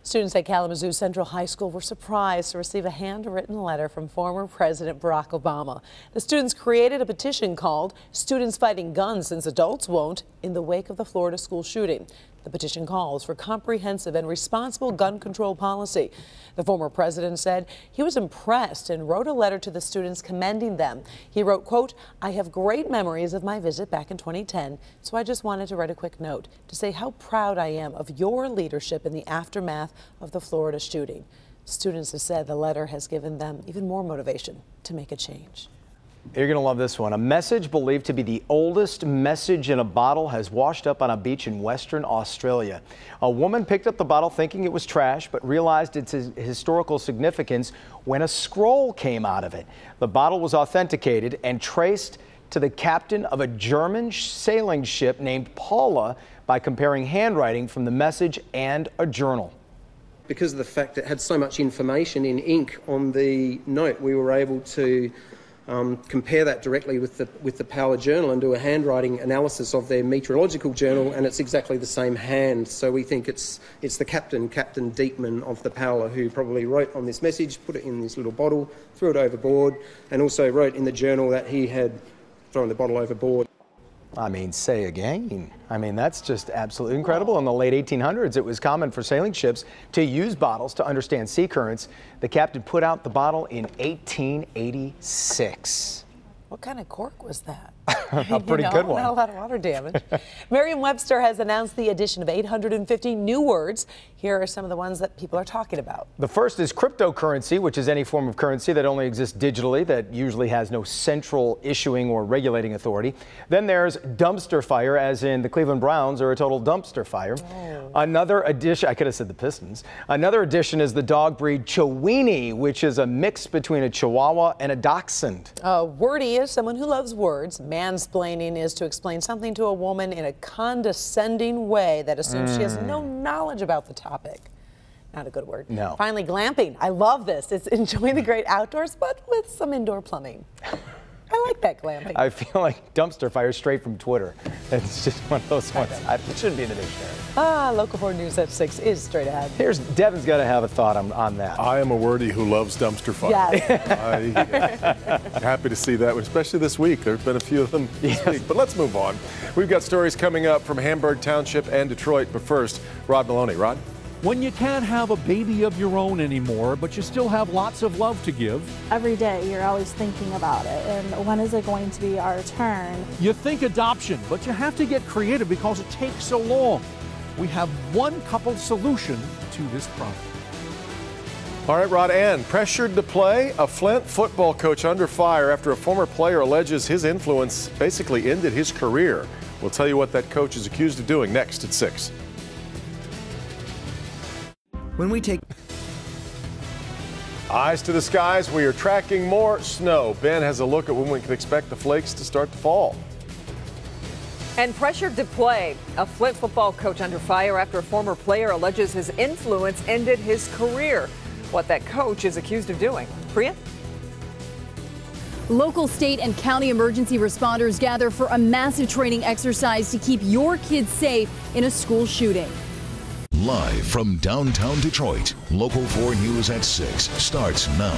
Students at Kalamazoo Central High School were surprised to receive a handwritten letter from former President Barack Obama. The students created a petition called "Students Fighting Guns Since Adults Won't" in the wake of the Florida school shooting. The petition calls for comprehensive and responsible gun control policy. The former president said he was impressed and wrote a letter to the students commending them. He wrote, quote, "I have great memories of my visit back in 2010, so I just wanted to write a quick note to say how proud I am of your leadership in the aftermath of the Florida shooting." Students have said the letter has given them even more motivation to make a change. You're going to love this one. A message believed to be the oldest message in a bottle has washed up on a beach in Western Australia. A woman picked up the bottle thinking it was trash, but realized its historical significance when a scroll came out of it. The bottle was authenticated and traced to the captain of a German sailing ship named Paula by comparing handwriting from the message and a journal. Because of the fact that it had so much information in ink on the note, we were able to compare that directly with the Power Journal and do a handwriting analysis of their meteorological journal, and it's exactly the same hand. So we think it's the Captain Diekman of the Power, who probably wrote on this message, put it in this little bottle, threw it overboard, and also wrote in the journal that he had thrown the bottle overboard. I mean, say again. I mean, that's just absolutely incredible. In the late 1800s, it was common for sailing ships to use bottles to understand sea currents. The captain put out the bottle in 1886. What kind of cork was that? A pretty good one. Not a lot of water damage. Merriam-Webster has announced the addition of 850 new words. Here are some of the ones that people are talking about. The first is cryptocurrency, which is any form of currency that only exists digitally, that usually has no central issuing or regulating authority. Then there's dumpster fire, as in the Cleveland Browns are a total dumpster fire. Oh. Another addition, I could have said the Pistons. Another addition is the dog breed Chiweenie, which is a mix between a Chihuahua and a Dachshund. Wordy is someone who loves words. Mansplaining is to explain something to a woman in a condescending way that assumes she has no knowledge about the topic. Not a good word. No. Finally, glamping. I love this. It's enjoying the great outdoors, but with some indoor plumbing. I like that glamping. I feel like dumpster fire straight from Twitter. It's just one of those ones. It shouldn't be in the dictionary. Local 4 News at 6 is straight ahead. Devin's got to have a thought on that. I am a wordy who loves dumpster fire. Yes. I'm happy to see that, especially this week. There have been a few of them this week. But let's move on. We've got stories coming up from Hamburg Township and Detroit. But first, Rod Maloney. Rod? When you can't have a baby of your own anymore, but you still have lots of love to give. Every day you're always thinking about it, and when is it going to be our turn? You think adoption, but you have to get creative because it takes so long. We have one couple solution to this problem. All right, Rod, and pressured to play, a Flint football coach under fire after a former player alleges his influence basically ended his career. We'll tell you what that coach is accused of doing next at 6. When we take eyes to the skies, we are tracking more snow. Ben has a look at when we can expect the flakes to start to fall. And pressured to play, a Flint football coach under fire after a former player alleges his influence ended his career. What that coach is accused of doing. Priya? Local, state, and county emergency responders gather for a massive training exercise to keep your kids safe in a school shooting. Live from downtown Detroit, Local 4 News at 6 starts now.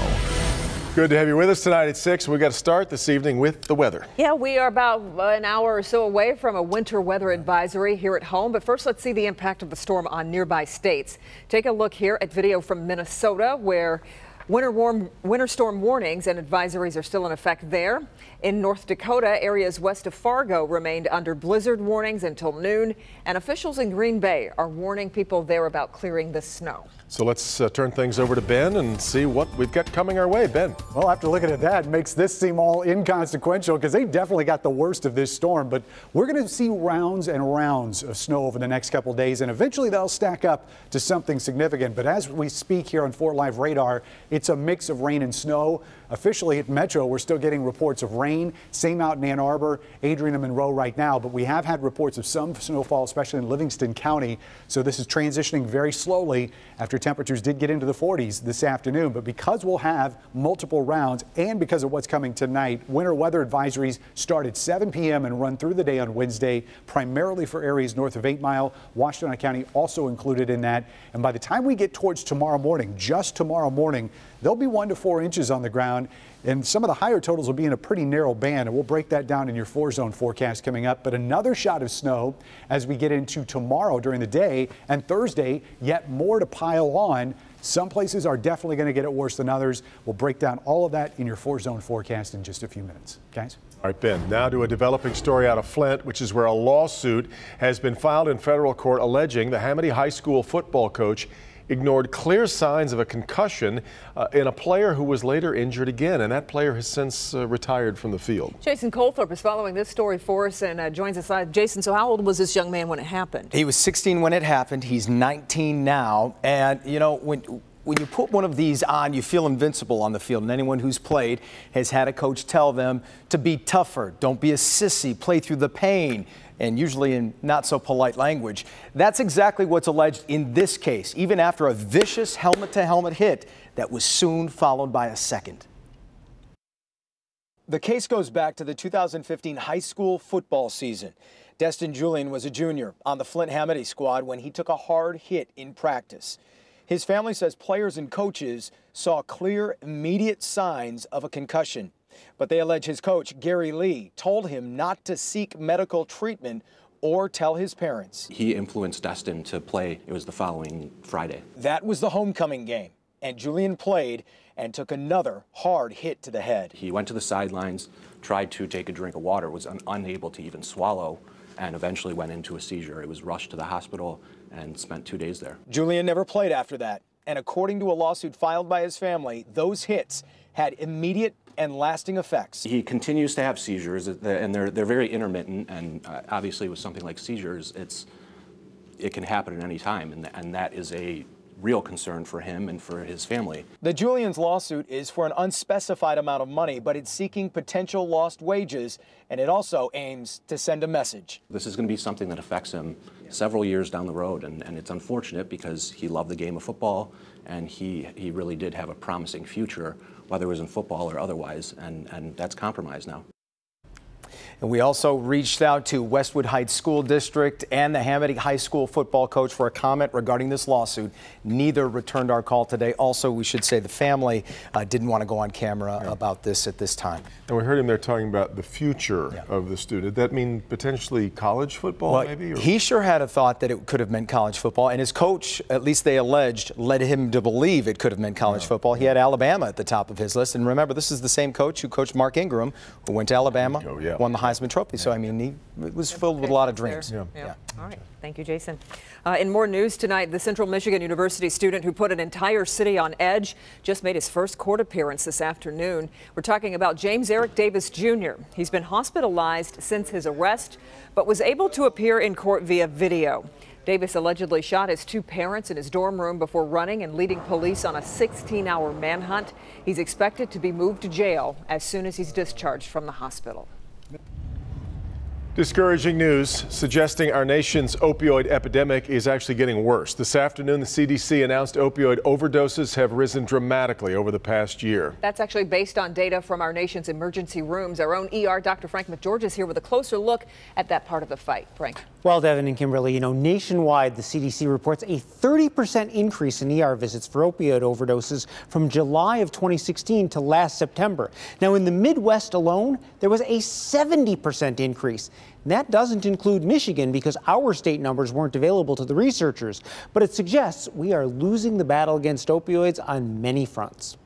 Good to have you with us tonight at 6. We've got to start this evening with the weather. Yeah, we are about an hour or so away from a winter weather advisory here at home. But first, let's see the impact of the storm on nearby states. Take a look here at video from Minnesota, where winter storm warnings and advisories are still in effect there. In North Dakota, areas west of Fargo remained under blizzard warnings until noon, and officials in Green Bay are warning people there about clearing the snow. So let's turn things over to Ben and see what we've got coming our way. Ben. Well, after looking at that, it makes this seem all inconsequential because they definitely got the worst of this storm. But we're going to see rounds and rounds of snow over the next couple days, and eventually they'll stack up to something significant. But as we speak here on 4 Live Radar, it's It's a mix of rain and snow. Officially at Metro, we're still getting reports of rain. Same out in Ann Arbor, Adrian and Monroe right now, but we have had reports of some snowfall, especially in Livingston County. So this is transitioning very slowly after temperatures did get into the 40s this afternoon. But because we'll have multiple rounds and because of what's coming tonight, winter weather advisories start at 7 p.m. and run through the day on Wednesday, primarily for areas north of 8 Mile. Washington County also included in that. And by the time we get towards tomorrow morning, just tomorrow morning, there'll be 1 to 4 inches on the ground, and some of the higher totals will be in a pretty narrow band, and we'll break that down in your 4-zone forecast coming up. But another shot of snow as we get into tomorrow during the day, and Thursday, yet more to pile on. Some places are definitely going to get it worse than others. We'll break down all of that in your 4-zone forecast in just a few minutes. Guys? All right, Ben, now to a developing story out of Flint, which is where a lawsuit has been filed in federal court alleging the Hamady High School football coach ignored clear signs of a concussion in a player who was later injured again, and that player has since retired from the field. Jason Colthorpe is following this story for us and joins us live. Jason, so how old was this young man when it happened? He was 16 when it happened. He's 19 now, and you know, when you put one of these on, you feel invincible on the field, and anyone who's played has had a coach tell them to be tougher, don't be a sissy, play through the pain, and usually in not so polite language. That's exactly what's alleged in this case, even after a vicious helmet-to-helmet hit that was soon followed by a second. The case goes back to the 2015 high school football season. Destin Julian was a junior on the Flint Hamady squad when he took a hard hit in practice. His family says players and coaches saw clear, immediate signs of a concussion. But they allege his coach, Gary Lee, told him not to seek medical treatment or tell his parents. He influenced Destin to play. It was the following Friday. That was the homecoming game, and Julian played and took another hard hit to the head. He went to the sidelines, tried to take a drink of water, was unable to even swallow, and eventually went into a seizure. He was rushed to the hospital and spent 2 days there. Julian never played after that, and according to a lawsuit filed by his family, those hits had immediate and lasting effects. He continues to have seizures, and they're very intermittent, and obviously with something like seizures, it can happen at any time, and that is a real concern for him and for his family. The Julian's lawsuit is for an unspecified amount of money, but it's seeking potential lost wages, and it also aims to send a message. This is going to be something that affects him several years down the road, and it's unfortunate because he loved the game of football, and he really did have a promising future, whether it was in football or otherwise, and that's compromised now. And we also reached out to Westwood Heights School District and the Hamady High School football coach for a comment regarding this lawsuit. Neither returned our call today. Also, we should say the family didn't want to go on camera about this at this time. And we heard him there talking about the future of the student. Did that mean potentially college football, maybe? Or? He sure had a thought that it could have meant college football, and his coach, at least they alleged, led him to believe it could have meant college football. He had Alabama at the top of his list, and remember, this is the same coach who coached Mark Ingram, who went to Alabama, won the Heisman Trophy. So, I mean, it was filled with a lot of dreams. All right. Thank you, Jason. In more news tonight, the Central Michigan University student who put an entire city on edge just made his first court appearance this afternoon. We're talking about James Eric Davis Jr. He's been hospitalized since his arrest, but was able to appear in court via video. Davis allegedly shot his 2 parents in his dorm room before running and leading police on a 16-hour manhunt. He's expected to be moved to jail as soon as he's discharged from the hospital. Discouraging news suggesting our nation's opioid epidemic is actually getting worse. This afternoon, the CDC announced opioid overdoses have risen dramatically over the past year. That's actually based on data from our nation's emergency rooms. Our own ER Dr. Frank McGeorge is here with a closer look at that part of the fight. Frank. Well, Devin and Kimberly, nationwide, the CDC reports a 30% increase in ER visits for opioid overdoses from July of 2016 to last September. Now, in the Midwest alone, there was a 70% increase. And that doesn't include Michigan because our state numbers weren't available to the researchers. But it suggests we are losing the battle against opioids on many fronts.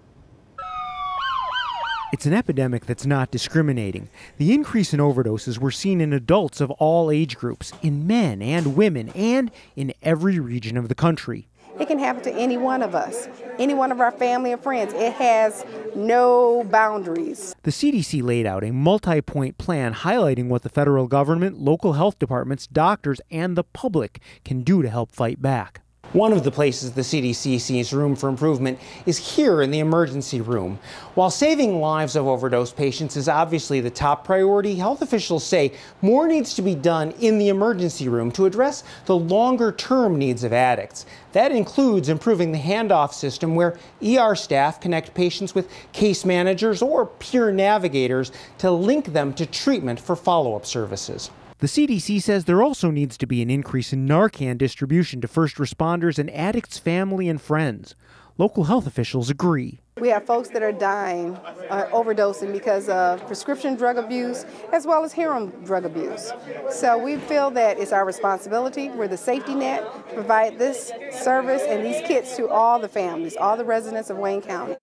It's an epidemic that's not discriminating. The increase in overdoses were seen in adults of all age groups, in men and women, and in every region of the country. It can happen to any one of us, any one of our family and friends. It has no boundaries. The CDC laid out a multi-point plan highlighting what the federal government, local health departments, doctors, and the public can do to help fight back. One of the places the CDC sees room for improvement is here in the emergency room. While saving lives of overdose patients is obviously the top priority, health officials say more needs to be done in the emergency room to address the longer-term needs of addicts. That includes improving the handoff system where ER staff connect patients with case managers or peer navigators to link them to treatment for follow-up services. The CDC says there also needs to be an increase in Narcan distribution to first responders and addicts' family and friends. Local health officials agree. We have folks that are dying, overdosing because of prescription drug abuse as well as heroin drug abuse. So we feel that it's our responsibility, we're the safety net, to provide this service and these kits to all the families, all the residents of Wayne County.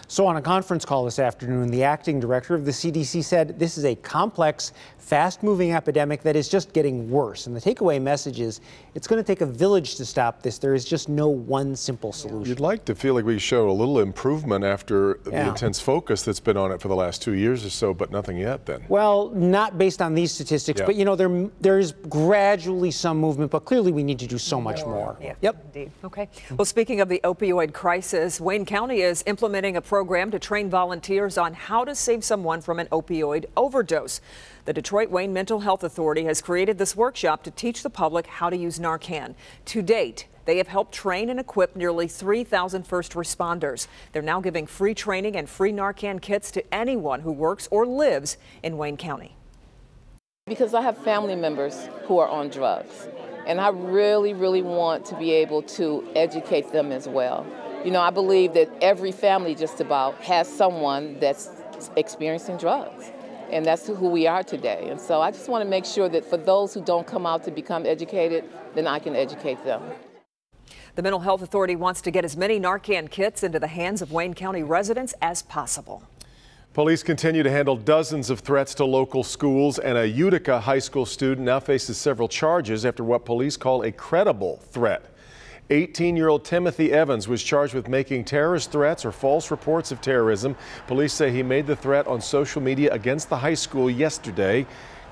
So on a conference call this afternoon, the acting director of the CDC said this is a complex, fast-moving epidemic that is just getting worse. And the takeaway message is it's going to take a village to stop this. There is just no one simple solution. You'd like to feel like we show a little improvement after the intense focus that's been on it for the last 2 years or so, but nothing yet then. Well, not based on these statistics, but you know, there is gradually some movement, but clearly we need to do so much more. Yep. Indeed. Okay. Well, speaking of the opioid crisis, Wayne County is implementing a program to train volunteers on how to save someone from an opioid overdose. The Detroit-Wayne Mental Health Authority has created this workshop to teach the public how to use Narcan. To date, they have helped train and equip nearly 3,000 first responders. They're now giving free training and free Narcan kits to anyone who works or lives in Wayne County. Because I have family members who are on drugs, and I really, really want to be able to educate them as well. You know, I believe that every family just about has someone that's experiencing drugs. And that's who we are today. And so I just want to make sure that for those who don't come out to become educated, then I can educate them. The Mental Health Authority wants to get as many Narcan kits into the hands of Wayne County residents as possible. Police continue to handle dozens of threats to local schools, and a Utica high school student now faces several charges after what police call a credible threat. 18-year-old Timothy Evans was charged with making terrorist threats or false reports of terrorism. Police say he made the threat on social media against the high school yesterday.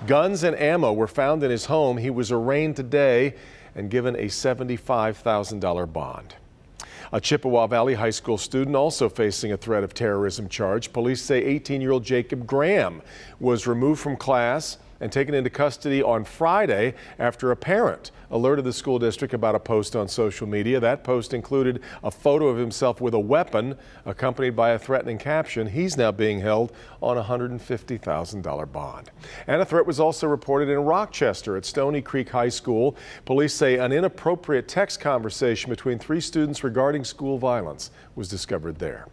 Guns and ammo were found in his home. He was arraigned today and given a $75,000 bond. A Chippewa Valley High School student also facing a threat of terrorism charge. Police say 18-year-old Jacob Graham was removed from class and taken into custody on Friday after a parent alerted the school district about a post on social media. That post included a photo of himself with a weapon accompanied by a threatening caption. He's now being held on a $150,000 bond. And a threat was also reported in Rochester at Stony Creek High School. Police say an inappropriate text conversation between 3 students regarding school violence was discovered there.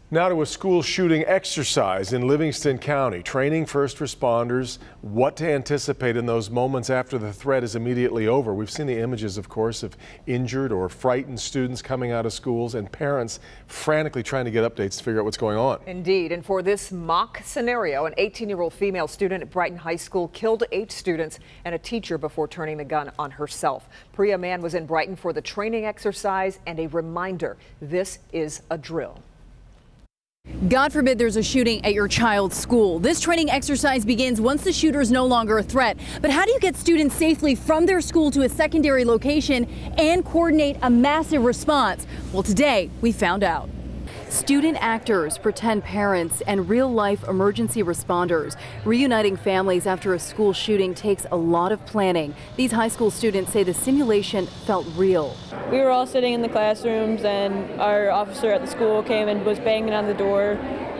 Now to a school shooting exercise in Livingston County, training first responders what to anticipate in those moments after the threat is immediately over. We've seen the images, of course, of injured or frightened students coming out of schools and parents frantically trying to get updates to figure out what's going on. Indeed, and for this mock scenario, an 18-year-old female student at Brighton High School killed 8 students and a teacher before turning the gun on herself. Priya Mann was in Brighton for the training exercise and a reminder, this is a drill. God forbid there's a shooting at your child's school. This training exercise begins once the shooter is no longer a threat. But how do you get students safely from their school to a secondary location and coordinate a massive response? Well, today we found out. Student actors, pretend parents, and real-life emergency responders. Reuniting families after a school shooting takes a lot of planning. These high school students say the simulation felt real. We were all sitting in the classrooms, and our officer at the school came and was banging on the door,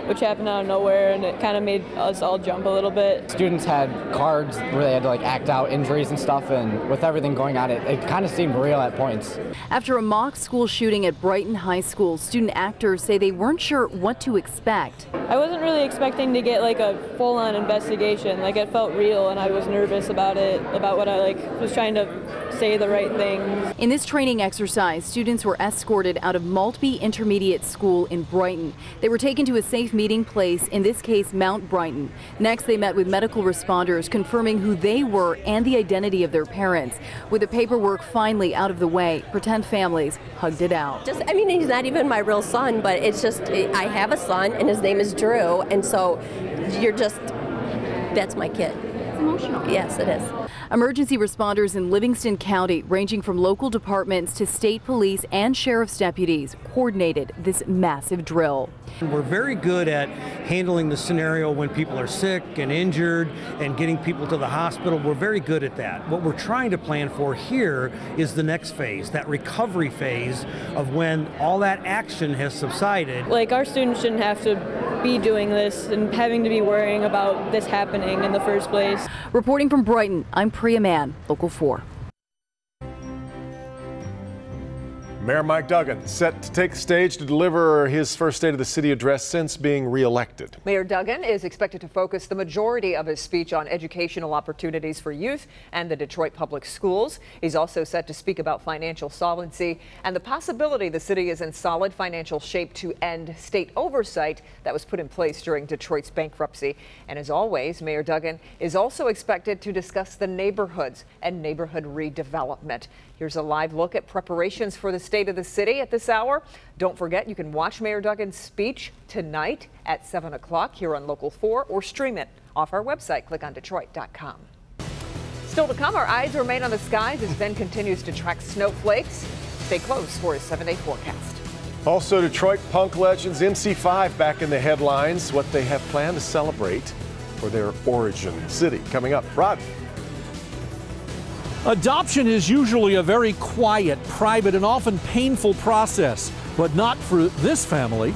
which happened out of nowhere, and it kind of made us all jump a little bit. Students had cards where they had to act out injuries and stuff, and with everything going on, it kind of seemed real at points. After a mock school shooting at Brighton High School, student actors say they weren't sure what to expect. I wasn't really expecting to get a full-on investigation. It felt real, and I was nervous about it, about what I was trying to say the right things. In this training exercise, students were escorted out of Maltby Intermediate School in Brighton. They were taken to a safe meeting place, in this case Mount Brighton. Next, they met with medical responders confirming who they were and the identity of their parents. With the paperwork finally out of the way, pretend families hugged it out. He's not even my real son, but it's just, I have a son and his name is Drew, and so that's my kid. It's emotional. Yes, it is. Emergency responders in Livingston County, ranging from local departments to state police and sheriff's deputies, coordinated this massive drill. We're very good at handling the scenario when people are sick and injured and getting people to the hospital. We're very good at that. What we're trying to plan for here is the next phase, that recovery phase of when all that action has subsided. Like, our students shouldn't have to be doing this and having to be worrying about this happening in the first place. Reporting from Brighton, I'm Priya Mann, Local 4. Mayor Mike Duggan set to take the stage to deliver his first State of the City address since being reelected. Mayor Duggan is expected to focus the majority of his speech on educational opportunities for youth and the Detroit public schools. He's also set to speak about financial solvency and the possibility the city is in solid financial shape to end state oversight that was put in place during Detroit's bankruptcy. And as always, Mayor Duggan is also expected to discuss the neighborhoods and neighborhood redevelopment. Here's a live look at preparations for the State of the City at this hour. Don't forget, you can watch Mayor Duggan's speech tonight at 7 o'clock here on Local 4 or stream it off our website, clickondetroit.com. Still to come, our eyes remain on the skies as Ben continues to track snowflakes. Stay close for his 7-day forecast. Also, Detroit punk legends MC5 back in the headlines, what they have planned to celebrate for their origin city. Coming up, Rod. Adoption is usually a very quiet, private, and often painful process, but not for this family.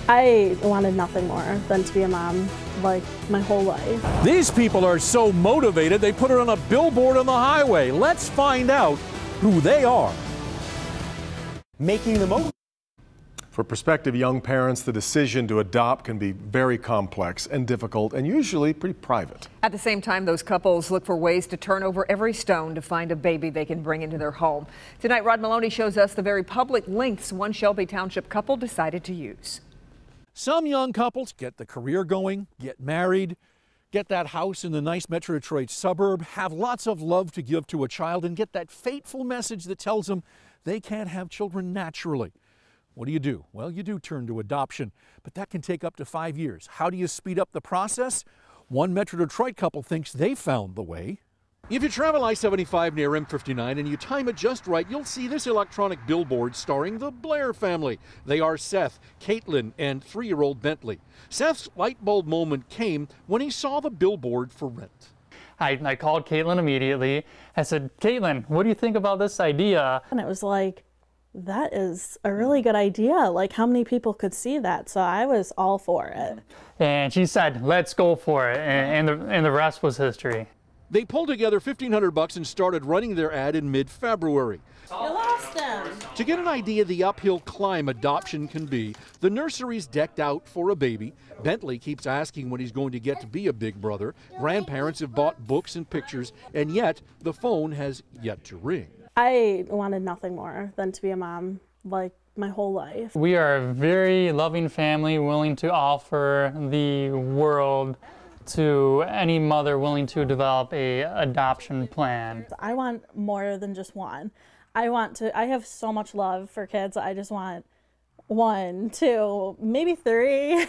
I wanted nothing more than to be a mom, like, my whole life. These people are so motivated, they put it on a billboard on the highway. Let's find out who they are. Making the most. For prospective young parents, the decision to adopt can be very complex and difficult and usually pretty private. At the same time, those couples look for ways to turn over every stone to find a baby they can bring into their home. Tonight, Rod Maloney shows us the very public lengths one Shelby Township couple decided to use. Some young couples get the career going, get married, get that house in the nice Metro Detroit suburb, have lots of love to give to a child, and get that fateful message that tells them they can't have children naturally. What do? Well, you do turn to adoption, but that can take up to 5 years. How do you speed up the process? One Metro Detroit couple thinks they found the way. If you travel I-75 near M59 and you time it just right, you'll see this electronic billboard starring the Blair family. They are Seth, Caitlin, and 3-year-old Bentley. Seth's light bulb moment came when he saw the billboard for rent. I called Caitlin immediately. I said, Caitlin, what do you think about this idea? And it was like, that is a really good idea. Like, how many people could see that? So I was all for it. And she said, let's go for it. And the rest was history. They pulled together $1,500 and started running their ad in mid-February. You lost them. To get an idea of the uphill climb adoption can be, the nursery's decked out for a baby. Bentley keeps asking when he's going to get to be a big brother. Grandparents have bought books and pictures, and yet the phone has yet to ring. I wanted nothing more than to be a mom, like, my whole life. We are a very loving family, willing to offer the world to any mother willing to develop a adoption plan. I want more than just one. I have so much love for kids. I just want 1, 2, maybe 3.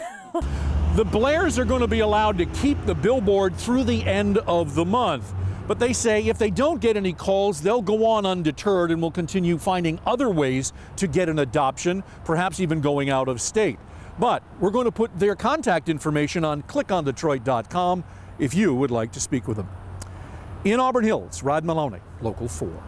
The Blairs are going to be allowed to keep the billboard through the end of the month. But they say if they don't get any calls, they'll go on undeterred and will continue finding other ways to get an adoption, perhaps even going out of state. But we're going to put their contact information on clickondetroit.com if you would like to speak with them. In Auburn Hills, Rod Maloney, Local 4.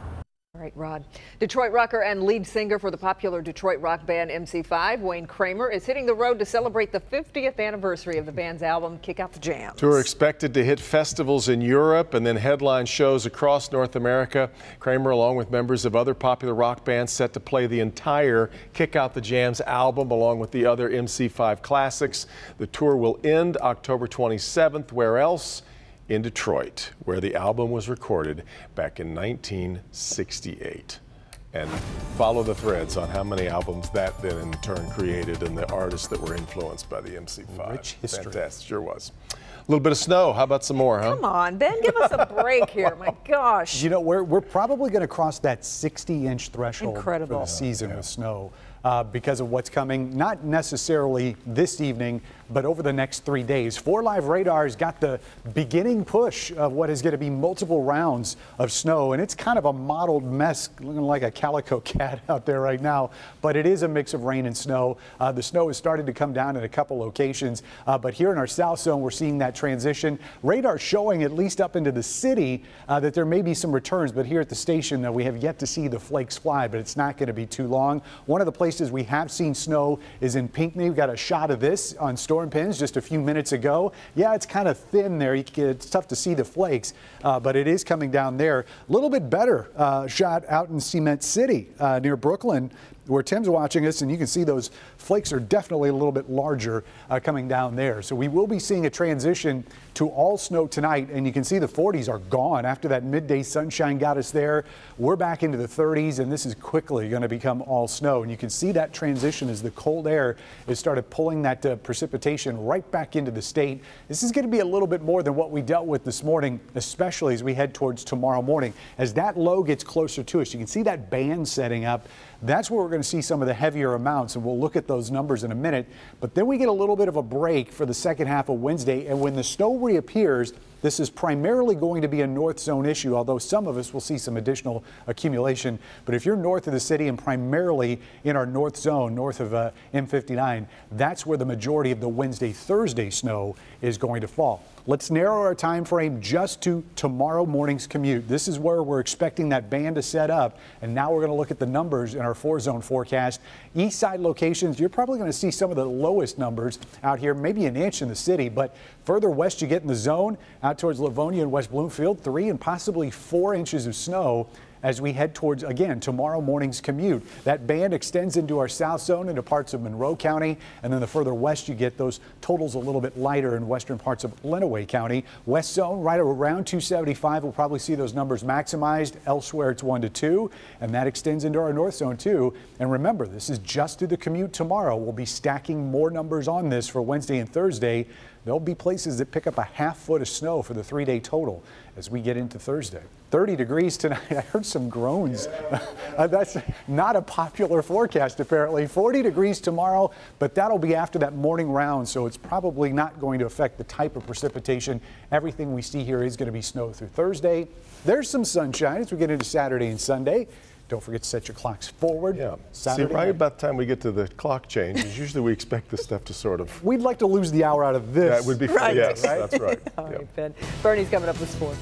All right, Rod. Detroit rocker and lead singer for the popular Detroit rock band MC5, Wayne Kramer, is hitting the road to celebrate the 50th anniversary of the band's album, Kick Out the Jams. Tour expected to hit festivals in Europe and then headline shows across North America. Kramer, along with members of other popular rock bands, set to play the entire Kick Out the Jams album along with the other MC5 classics. The tour will end October 27th. Where else? In Detroit, where the album was recorded back in 1968. And follow the threads on how many albums that then in turn created and the artists that were influenced by the MC5. Rich history. Fantastic, sure was. A little bit of snow. How about some more, huh? Come on, Ben, give us a break here. My gosh. You know, we're probably going to cross that 60-inch threshold Incredible. for the season with snow. because of what's coming, not necessarily this evening, but over the next 3 days. 4 Live Radar's got the beginning push of what is going to be multiple rounds of snow, and it's kind of a mottled mess, looking like a calico cat out there right now, but it is a mix of rain and snow. The snow has started to come down in a couple locations, but here in our south zone, we're seeing that transition. Radar showing, at least up into the city, that there may be some returns, but here at the station, we have yet to see the flakes fly, but it's not going to be too long. One of the places we have seen snow is in Pinckney. We've got a shot of this on Storm Pins just a few minutes ago. Yeah, it's kind of thin there. It's tough to see the flakes, but it is coming down there. A little bit better shot out in Cement City near Brooklyn, where Tim's watching us, and you can see those flakes are definitely a little bit larger coming down there. So we will be seeing a transition to all snow tonight, and you can see the 40s are gone after that midday sunshine got us there. We're back into the 30s, and this is quickly going to become all snow. And you can see that transition as the cold air has started pulling that precipitation right back into the state. This is going to be a little bit more than what we dealt with this morning, especially as we head towards tomorrow morning. As that low gets closer to us, you can see that band setting up. That's where we're going to see some of the heavier amounts, and we'll look at those numbers in a minute. But then we get a little bit of a break for the second half of Wednesday, and when the snow reappears, this is primarily going to be a north zone issue, although some of us will see some additional accumulation. But if you're north of the city and primarily in our north zone, north of M59, that's where the majority of the Wednesday-Thursday snow is going to fall. Let's narrow our time frame just to tomorrow morning's commute. This is where we're expecting that band to set up, and now we're going to look at the numbers in our 4-zone forecast. East side locations, you're probably going to see some of the lowest numbers out here, maybe an inch in the city, but further west you get in the zone, out towards Livonia and West Bloomfield, 3 and possibly 4 inches of snow as we head towards, again, tomorrow morning's commute. That band extends into our south zone into parts of Monroe County, and then the further west you get, those totals a little bit lighter in western parts of Lenawee County. West zone right around 275. We'll probably see those numbers maximized. Elsewhere it's 1 to 2, and that extends into our north zone too. And remember, this is just through the commute tomorrow. We'll be stacking more numbers on this for Wednesday and Thursday. There'll be places that pick up a ½ foot of snow for the 3-day total as we get into Thursday. 30 degrees tonight. I heard some groans. That's not a popular forecast, apparently. 40 degrees tomorrow, but that'll be after that morning round, so it's probably not going to affect the type of precipitation. Everything we see here is going to be snow through Thursday. There's some sunshine as we get into Saturday and Sunday. Don't forget to set your clocks forward. Yeah. Saturday See, right night. about the time we get to the clock change, is usually we expect this stuff to sort of... We'd like to lose the hour out of this. That would be fun. Right. Yes, Right. that's right. All Yeah. right, Ben. Bernie's coming up with sports.